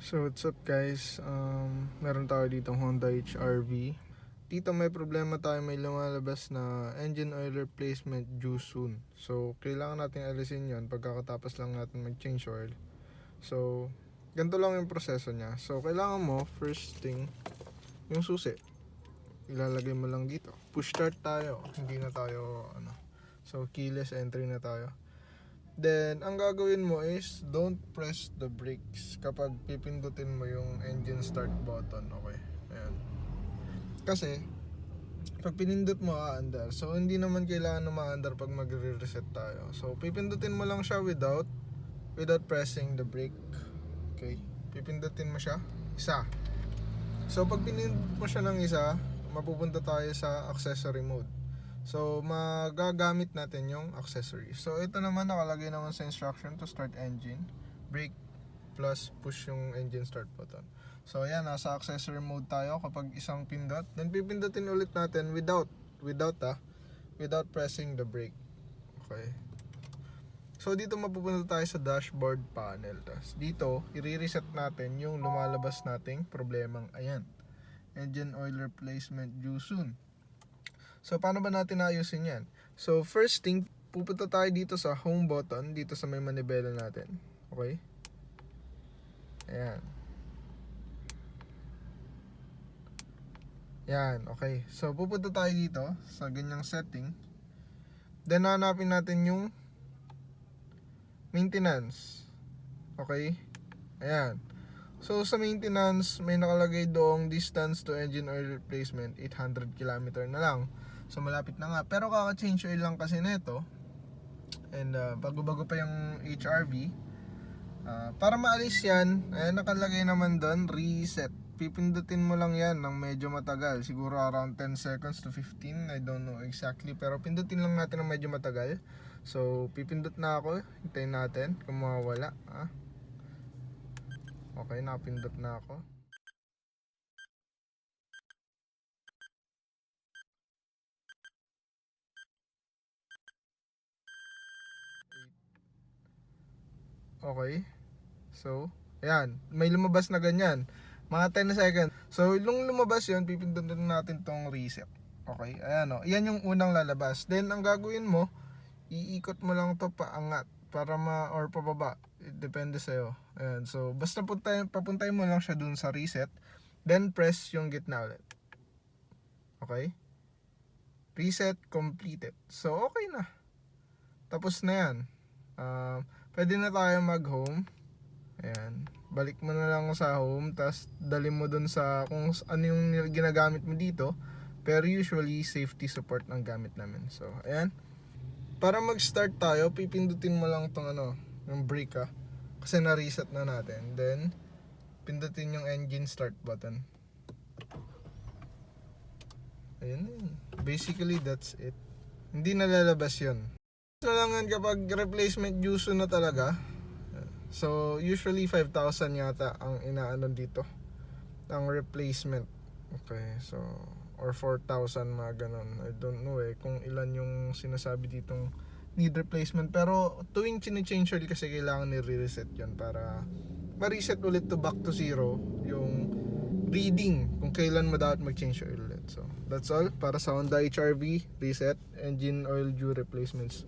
So what's up guys, meron tayo ditong Honda HR-V. Dito may problema tayo, may lumalabas na engine oil replacement due soon. So kailangan natin alisin yon pagkatapos lang natin mag-change oil. So ganito lang yung proseso niya. So kailangan mo, first thing, yung susi ilalagay mo lang dito. Push start tayo, hindi na tayo so keyless entry na tayo. Then, ang gagawin mo is don't press the brakes kapag pipindutin mo yung engine start button. Okay, ayan. Kasi, pag pinindot mo aandar. So, hindi naman kailangan na maandar pag magre-reset tayo. So, pipindutin mo lang siya without pressing the brake. Okay, pipindutin mo siya isa. So, pag pinindot mo siya ng isa, mapupunta tayo sa accessory mode. So magagamit natin yung accessory. So ito naman nakalagay naman sa instruction to start engine, brake plus push yung engine start button. So ayan, nasa accessory mode tayo kapag isang pindot. Then pipindutin ulit natin without pressing the brake. Okay. So dito mapupunta tayo sa dashboard panel. Tapos dito i-reset natin yung lumalabas nating problemang ayan. Engine oil replacement due soon. So, paano ba natin ayusin yan? So, first thing, pupunta tayo dito sa home button, dito sa may manibela natin. Okay? Ayan. Yan, okay. So, pupunta tayo dito sa ganyang setting. Then, hanapin natin yung maintenance. Okay? Ayan. So, sa maintenance, may nakalagay doong distance to engine oil replacement, 800 km na lang. So malapit na nga, pero kaka-change oil lang kasi nito. And bago-bago pa yung HR-V. Para maalis yan, nakalagay naman doon reset. Pipindutin mo lang yan ng medyo matagal, siguro around 10 seconds to 15, I don't know exactly, pero pindutin lang natin ng medyo matagal. So pipindut na ako, hintayin natin kung mawawala. Okay, napindot na ako. Okay. So, ayan, may lumabas na ganyan. Mga 10 seconds. So, nung lumabas yun, pipindutin natin tong reset. Okay, ayan o. Yan yung unang lalabas. Then, ang gagawin mo, iikot mo lang to paangat para or pababa. Depende sa'yo. Ayan, so, basta papuntay mo lang siya dun sa reset. Then, press yung gitna ulit. Okay? Reset completed. So, okay na. Tapos na yan. Pwede na tayo mag-home. Ayan. Balik mo na lang sa home, tapos dali mo dun sa kung ano yung ginagamit mo dito. Pero usually, safety support ang gamit namin. So, ayan. Para mag-start tayo, pipindutin mo lang tong yung brake kasi na-reset na natin. Then, pindutin yung engine start button. Ayan. Basically, that's it. Hindi nalalabas yun. Lang kapag replacement due soon na talaga. So usually 5,000 yata ang inaano dito ang replacement. Okay, so or 4,000 mga ganun. I don't know kung ilan yung sinasabi ditong need replacement, pero tuwing chine-change oil kasi kailangan ni-reset yun para ma-reset ulit to back to zero yung reading kung kailan mo dapat mag-change oil ulit. So that's all para sa Honda HR-V reset engine oil due replacements.